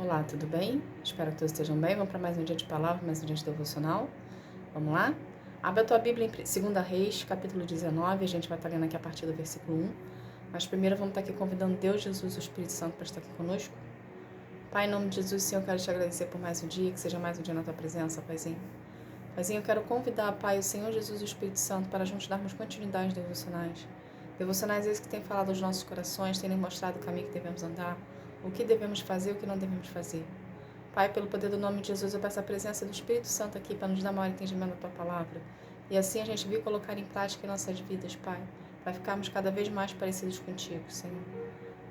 Olá, tudo bem? Espero que todos estejam bem. Vamos para mais um dia de palavra, mais um dia de devocional. Vamos lá? Abra a tua Bíblia em 2 Reis, capítulo 19. A gente vai estar lendo aqui a partir do versículo 1. Mas primeiro vamos estar aqui convidando Deus, Jesus, o Espírito Santo para estar aqui conosco. Pai, em nome de Jesus, Senhor, eu quero te agradecer por mais um dia, que seja mais um dia na tua presença, Paizinho. Paizinho, eu quero convidar, Pai, o Senhor Jesus, o Espírito Santo, para juntos darmos continuidade aos devocionais. Devocionais esses que têm falado aos nossos corações, têm nos mostrado o caminho que devemos andar, o que devemos fazer, o que não devemos fazer. Pai, pelo poder do nome de Jesus, eu peço a presença do Espírito Santo aqui para nos dar maior entendimento da Tua Palavra. E assim a gente vir colocar em prática em nossas vidas, Pai, para ficarmos cada vez mais parecidos contigo, Senhor.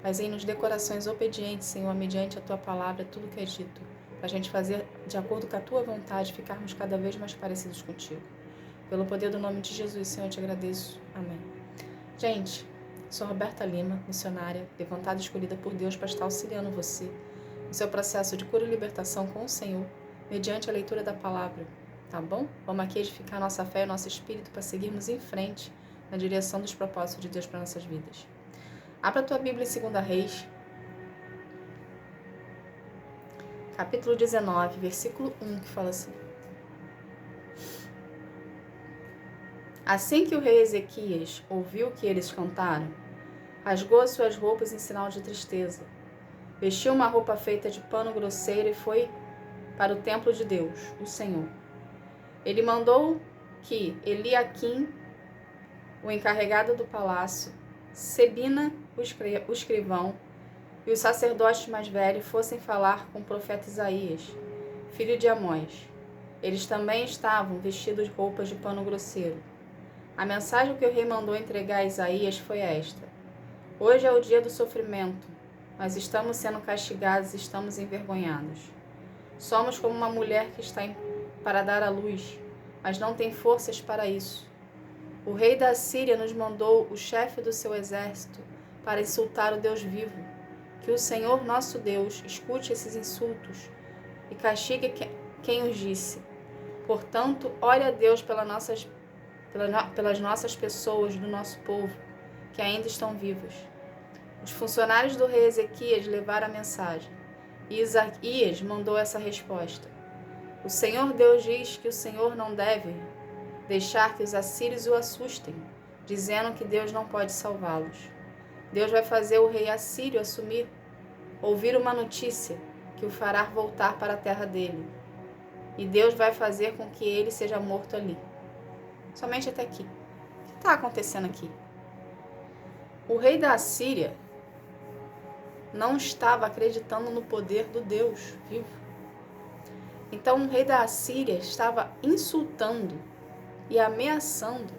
Paizinho, nos dê corações obedientes, Senhor, mediante a Tua Palavra, tudo que é dito, para a gente fazer de acordo com a Tua vontade, ficarmos cada vez mais parecidos contigo. Pelo poder do nome de Jesus, Senhor, eu te agradeço. Amém. Gente, sou Roberta Lima, missionária, levantada e escolhida por Deus para estar auxiliando você no seu processo de cura e libertação com o Senhor, mediante a leitura da palavra, tá bom? Vamos aqui edificar nossa fé e nosso espírito para seguirmos em frente na direção dos propósitos de Deus para nossas vidas. Abra a tua Bíblia em 2 Reis, capítulo 19, versículo 1, que fala assim: Assim que o rei Ezequias ouviu o que eles cantaram, rasgou as suas roupas em sinal de tristeza, vestiu uma roupa feita de pano grosseiro e foi para o templo de Deus, o Senhor. Ele mandou que Eliaquim, o encarregado do palácio, Sebina, o escrivão, e os sacerdotes mais velhos fossem falar com o profeta Isaías, filho de Amós. Eles também estavam vestidos de roupas de pano grosseiro. A mensagem que o rei mandou entregar a Isaías foi esta: Hoje é o dia do sofrimento, mas estamos sendo castigados e estamos envergonhados. Somos como uma mulher que está para dar à luz, mas não tem forças para isso. O rei da Síria nos mandou o chefe do seu exército para insultar o Deus vivo. Que o Senhor nosso Deus escute esses insultos e castigue quem os disse. Portanto, ore a Deus pelas nossas pessoas, do nosso povo, que ainda estão vivas. Os funcionários do rei Ezequias levaram a mensagem, e Isaías mandou essa resposta: O Senhor Deus diz que o Senhor não deve deixar que os assírios o assustem, dizendo que Deus não pode salvá-los. Deus vai fazer o rei assírio ouvir uma notícia que o fará voltar para a terra dele, e Deus vai fazer com que ele seja morto ali. Somente até aqui. O que está acontecendo aqui? O rei da Assíria não estava acreditando no poder do Deus vivo. Então o rei da Assíria estava insultando e ameaçando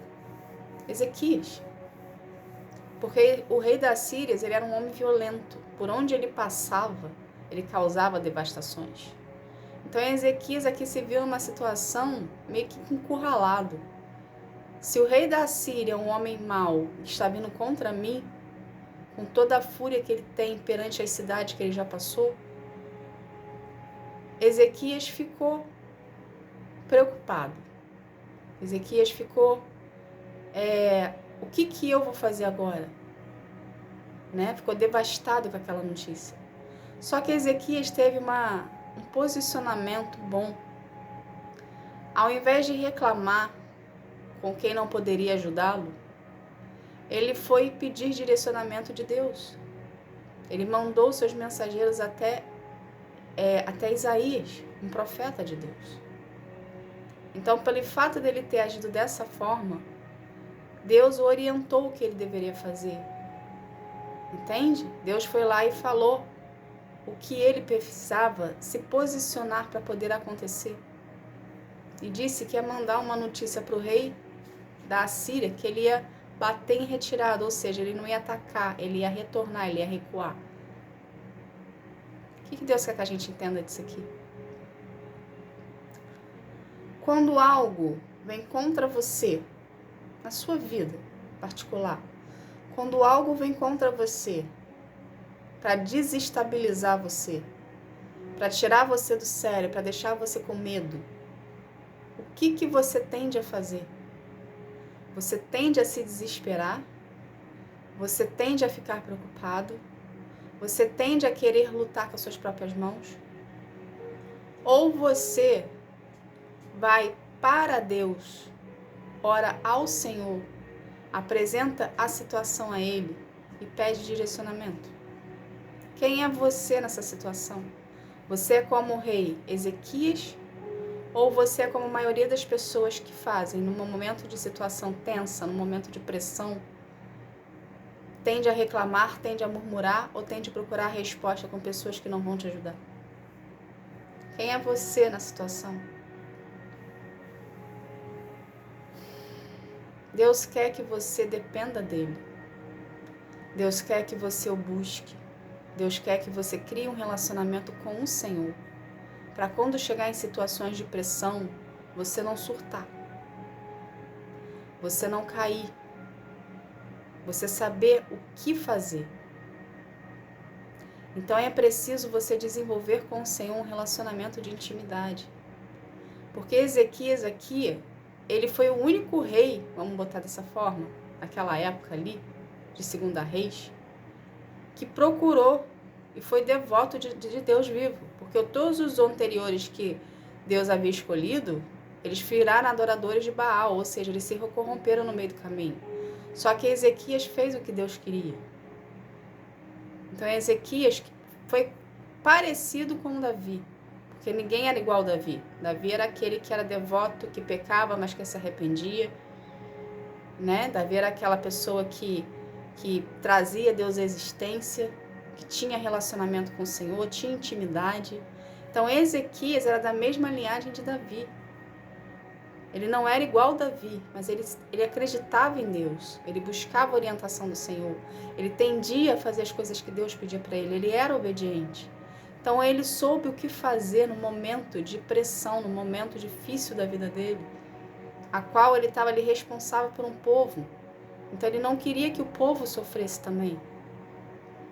Ezequias. Porque o rei da Síria, ele era um homem violento. Por onde ele passava, ele causava devastações. Então Ezequias aqui se viu numa situação meio que encurralado. Se o rei da Síria é um homem mau que está vindo contra mim, com toda a fúria que ele tem perante as cidades que ele já passou, Ezequias ficou preocupado. Ezequias ficou, o que eu vou fazer agora? Ficou devastado com aquela notícia. Só que Ezequias teve um posicionamento bom. Ao invés de reclamar com quem não poderia ajudá-lo, ele foi pedir direcionamento de Deus. Ele mandou seus mensageiros até Isaías, um profeta de Deus. Então, pelo fato dele ter agido dessa forma, Deus o orientou o que ele deveria fazer. Entende? Deus foi lá e falou o que ele precisava se posicionar para poder acontecer. E disse que ia mandar uma notícia para o rei da Assíria, que ele ia bater em retirada, ou seja, ele não ia atacar, ele ia retornar, ele ia recuar. O que Deus quer que a gente entenda disso aqui? Quando algo vem contra você, na sua vida particular, quando algo vem contra você para desestabilizar você, para tirar você do sério, para deixar você com medo, o que você tende a fazer? Você tende a se desesperar? Você tende a ficar preocupado? Você tende a querer lutar com as suas próprias mãos? Ou você vai para Deus, ora ao Senhor, apresenta a situação a Ele e pede direcionamento? Quem é você nessa situação? Você é como o rei Ezequias? Ou você é como a maioria das pessoas que fazem, num momento de situação tensa, num momento de pressão, tende a reclamar, tende a murmurar ou tende a procurar resposta com pessoas que não vão te ajudar? Quem é você na situação? Deus quer que você dependa dele. Deus quer que você o busque. Deus quer que você crie um relacionamento com o Senhor, para quando chegar em situações de pressão, você não surtar, você não cair, você saber o que fazer. Então é preciso você desenvolver com o Senhor um relacionamento de intimidade. Porque Ezequias aqui, ele foi o único rei, vamos botar dessa forma, naquela época ali, de Segunda Reis, que procurou e foi devoto de Deus vivo. Porque todos os anteriores que Deus havia escolhido, eles viraram adoradores de Baal, ou seja, eles se corromperam no meio do caminho. Só que Ezequias fez o que Deus queria. Então Ezequias foi parecido com Davi, porque ninguém era igual a Davi. Davi era aquele que era devoto, que pecava, mas que se arrependia, né? Davi era aquela pessoa que trazia Deus à existência, que tinha relacionamento com o Senhor, tinha intimidade. Então Ezequias era da mesma linhagem de Davi. Ele não era igual a Davi, mas ele acreditava em Deus, ele buscava a orientação do Senhor, ele tendia a fazer as coisas que Deus pedia para ele era obediente. Então ele soube o que fazer no momento de pressão, no momento difícil da vida dele, a qual ele estava ali responsável por um povo. Então ele não queria que o povo sofresse também.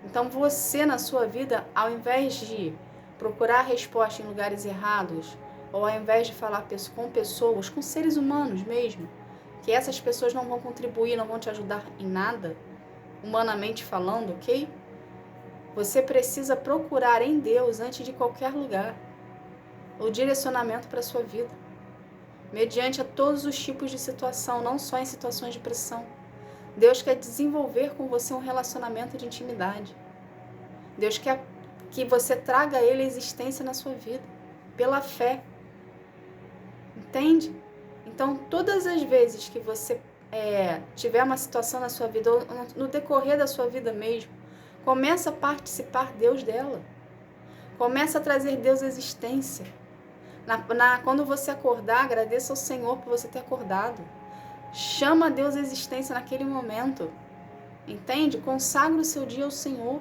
Então você na sua vida, ao invés de procurar resposta em lugares errados, ou ao invés de falar com pessoas, com seres humanos mesmo, que essas pessoas não vão contribuir, não vão te ajudar em nada, humanamente falando, ok? Você precisa procurar em Deus, antes de qualquer lugar, o direcionamento para a sua vida, mediante a todos os tipos de situação, não só em situações de pressão. Deus quer desenvolver com você um relacionamento de intimidade. Deus quer que você traga a Ele a existência na sua vida, pela fé. Entende? Então, todas as vezes que você tiver uma situação na sua vida, ou no decorrer da sua vida mesmo, começa a participar Deus dela. Começa a trazer Deus à existência. Quando você acordar, agradeça ao Senhor por você ter acordado. Chama Deus à existência naquele momento. Entende? Consagra o seu dia ao Senhor.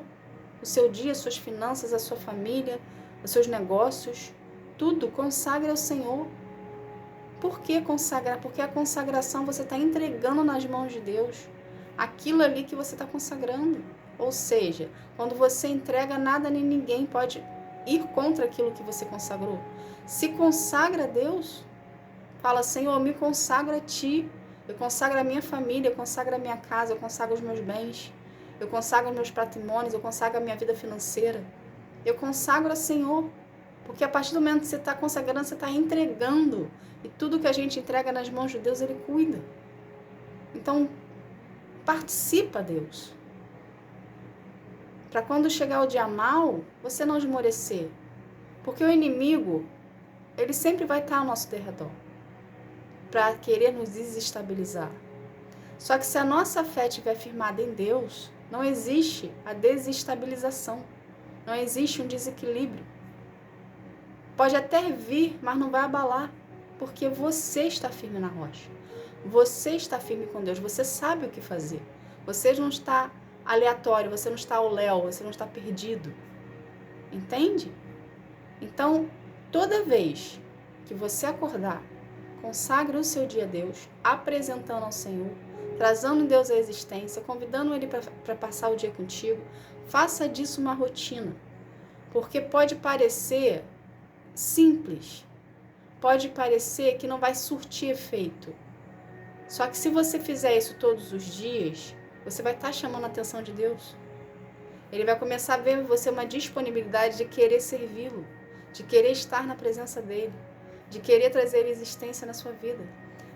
O seu dia, as suas finanças, a sua família, os seus negócios. Tudo consagra ao Senhor. Por que consagrar? Porque a consagração você está entregando nas mãos de Deus. Aquilo ali que você está consagrando. Ou seja, quando você entrega, nada nem ninguém pode ir contra aquilo que você consagrou. Se consagra a Deus. Fala, Senhor, eu me consagro a Ti. Eu consagro a minha família, eu consagro a minha casa, eu consagro os meus bens. Eu consagro os meus patrimônios, eu consagro a minha vida financeira. Eu consagro a Senhor. Porque a partir do momento que você está consagrando, você está entregando. E tudo que a gente entrega nas mãos de Deus, Ele cuida. Então, participa, Deus. Para quando chegar o dia mal, você não esmorecer. Porque o inimigo, ele sempre vai estar ao nosso derredor, para querer nos desestabilizar. Só que se a nossa fé estiver firmada em Deus, não existe a desestabilização. Não existe um desequilíbrio. Pode até vir, mas não vai abalar. Porque você está firme na rocha. Você está firme com Deus. Você sabe o que fazer. Você não está aleatório. Você não está ao léu. Você não está perdido. Entende? Então, toda vez que você acordar, consagre o seu dia a Deus, apresentando ao Senhor, trazendo Deus à existência, convidando Ele para passar o dia contigo. Faça disso uma rotina. Porque pode parecer simples. Pode parecer que não vai surtir efeito. Só que se você fizer isso todos os dias, você vai estar chamando a atenção de Deus. Ele vai começar a ver em você uma disponibilidade de querer servi-lo, de querer estar na presença dele, de querer trazer existência na sua vida.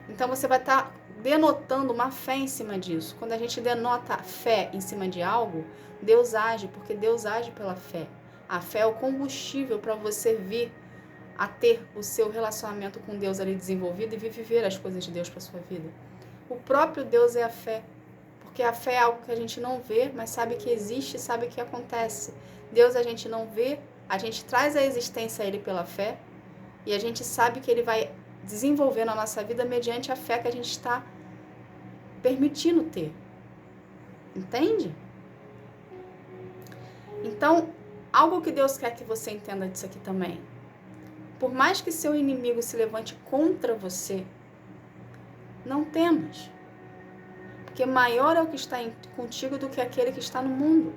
Então você vai estar denotando uma fé em cima disso. Quando a gente denota fé em cima de algo, Deus age, porque Deus age pela fé. A fé é o combustível para você vir a ter o seu relacionamento com Deus ali desenvolvido e viver as coisas de Deus para sua vida. O próprio Deus é a fé, porque a fé é algo que a gente não vê, mas sabe que existe, sabe que acontece. Deus a gente não vê, a gente traz a existência a Ele pela fé e a gente sabe que Ele vai desenvolver na nossa vida mediante a fé que a gente está permitindo ter. Entende? Então, algo que Deus quer que você entenda disso aqui também. Por mais que seu inimigo se levante contra você, não temas. Porque maior é o que está contigo do que aquele que está no mundo.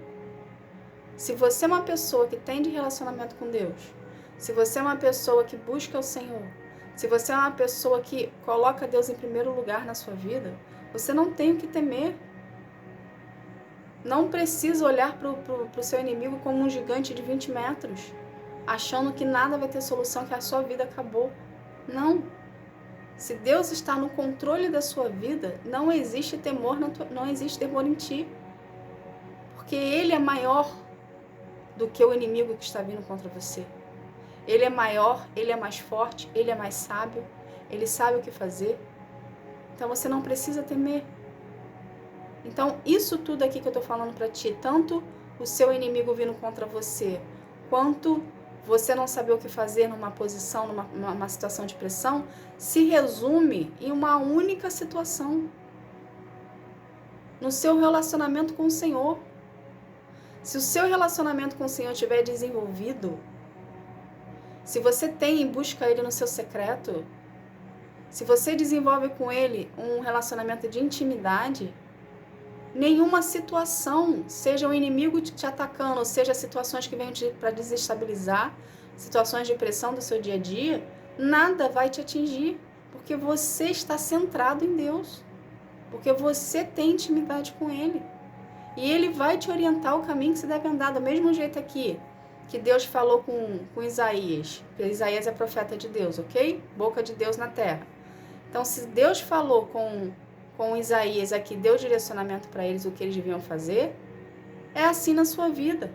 Se você é uma pessoa que tem de relacionamento com Deus, se você é uma pessoa que busca o Senhor, se você é uma pessoa que coloca Deus em primeiro lugar na sua vida, você não tem o que temer. Não precisa olhar para o seu inimigo como um gigante de 20 metros, achando que nada vai ter solução, que a sua vida acabou. Não. Se Deus está no controle da sua vida, não existe temor, não existe temor em ti. Porque Ele é maior do que o inimigo que está vindo contra você. Ele é maior, Ele é mais forte, Ele é mais sábio, Ele sabe o que fazer. Então você não precisa temer. Então isso tudo aqui que eu estou falando para ti, tanto o seu inimigo vindo contra você, quanto você não saber o que fazer numa posição, numa situação de pressão, se resume em uma única situação. No seu relacionamento com o Senhor. Se o seu relacionamento com o Senhor estiver desenvolvido, se você tem e busca Ele no seu secreto, se você desenvolve com Ele um relacionamento de intimidade, nenhuma situação, seja o inimigo te atacando, seja situações que venham para desestabilizar, situações de pressão do seu dia a dia, nada vai te atingir, porque você está centrado em Deus, porque você tem intimidade com Ele. E Ele vai te orientar o caminho que você deve andar, do mesmo jeito aqui, que Deus falou com Isaías, porque Isaías é profeta de Deus, ok? Boca de Deus na terra. Então, se Deus falou com Isaías aqui, deu direcionamento para eles o que eles deviam fazer, é assim na sua vida.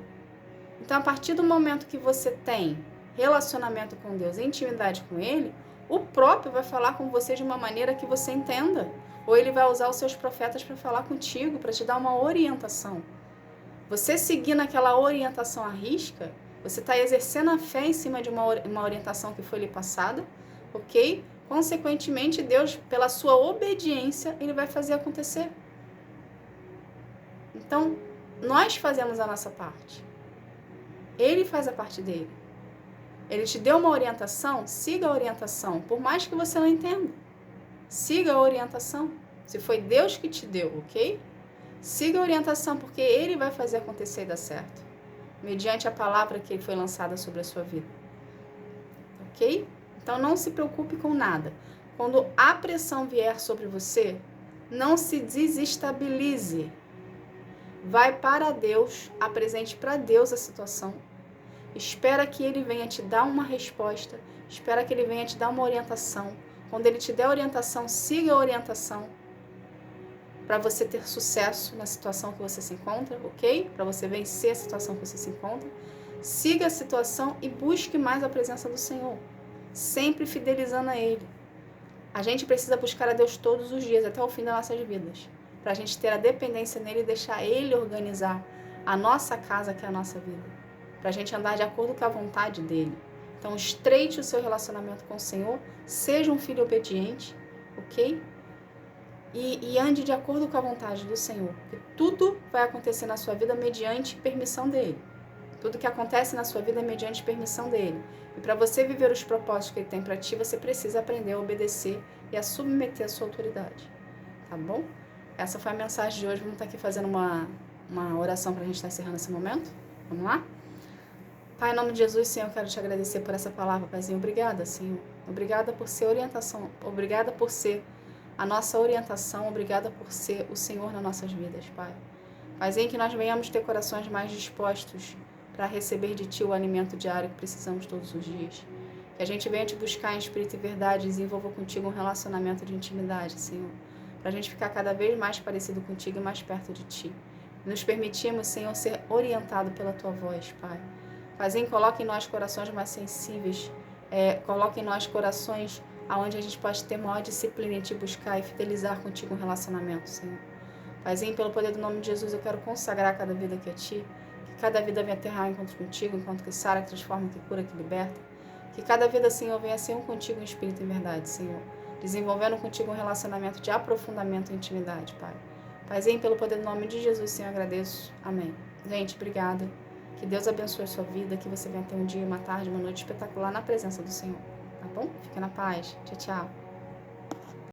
Então, a partir do momento que você tem relacionamento com Deus, intimidade com Ele, o próprio vai falar com você de uma maneira que você entenda. Ou Ele vai usar os seus profetas para falar contigo, para te dar uma orientação. Você seguindo aquela orientação à risca, você está exercendo a fé em cima de uma orientação que foi lhe passada, ok? Consequentemente, Deus, pela sua obediência, Ele vai fazer acontecer. Então, nós fazemos a nossa parte. Ele faz a parte dele. Ele te deu uma orientação, siga a orientação, por mais que você não entenda. Siga a orientação. Se foi Deus que te deu, ok? Siga a orientação, porque Ele vai fazer acontecer e dar certo. Mediante a palavra que foi lançada sobre a sua vida. Ok? Então, não se preocupe com nada. Quando a pressão vier sobre você, não se desestabilize. Vai para Deus, apresente para Deus a situação. Espera que Ele venha te dar uma resposta. Espera que Ele venha te dar uma orientação. Quando Ele te der orientação, siga a orientação. Para você ter sucesso na situação que você se encontra, ok? Para você vencer a situação que você se encontra. Siga a situação e busque mais a presença do Senhor. Sempre fidelizando a Ele. A gente precisa buscar a Deus todos os dias, até o fim das nossas vidas. Para a gente ter a dependência nele e deixar Ele organizar a nossa casa, que é a nossa vida. Para a gente andar de acordo com a vontade dEle. Então, estreite o seu relacionamento com o Senhor, seja um filho obediente, ok? E ande de acordo com a vontade do Senhor. Porque tudo vai acontecer na sua vida mediante permissão dEle. Tudo que acontece na sua vida é mediante permissão dEle. E para você viver os propósitos que Ele tem para ti, você precisa aprender a obedecer e a submeter a sua autoridade. Tá bom? Essa foi a mensagem de hoje. Vamos estar aqui fazendo uma oração para a gente estar encerrando esse momento. Vamos lá? Pai, em nome de Jesus, Senhor, eu quero te agradecer por essa palavra, Paizinho. Obrigada, Senhor. Obrigada por ser orientação. Obrigada por ser a nossa orientação. Obrigada por ser o Senhor nas nossas vidas, Pai. Fazem que nós venhamos ter corações mais dispostos para receber de Ti o alimento diário que precisamos todos os dias. Que a gente venha Te buscar em espírito e verdade e desenvolva contigo um relacionamento de intimidade, Senhor. Para a gente ficar cada vez mais parecido contigo e mais perto de Ti. Nos permitimos, Senhor, ser orientado pela Tua voz, Pai. Coloque em nós corações mais sensíveis, coloque em nós corações onde a gente pode ter maior disciplina em Te buscar e fidelizar contigo um relacionamento, Senhor. Paizinho, pelo poder do nome de Jesus, eu quero consagrar cada vida aqui a Ti, que cada vida venha aterrar em encontro contigo, enquanto que sara, que transforma, que cura, que liberta. Que cada vida, Senhor, venha ser um contigo em espírito e verdade, Senhor. Desenvolvendo contigo um relacionamento de aprofundamento e intimidade, Pai. Paizinho, pelo poder do nome de Jesus, Senhor, eu agradeço. Amém. Gente, obrigada. Que Deus abençoe a sua vida, que você venha ter um dia, uma tarde, uma noite espetacular na presença do Senhor. Tá bom? Fica na paz. Tchau, tchau.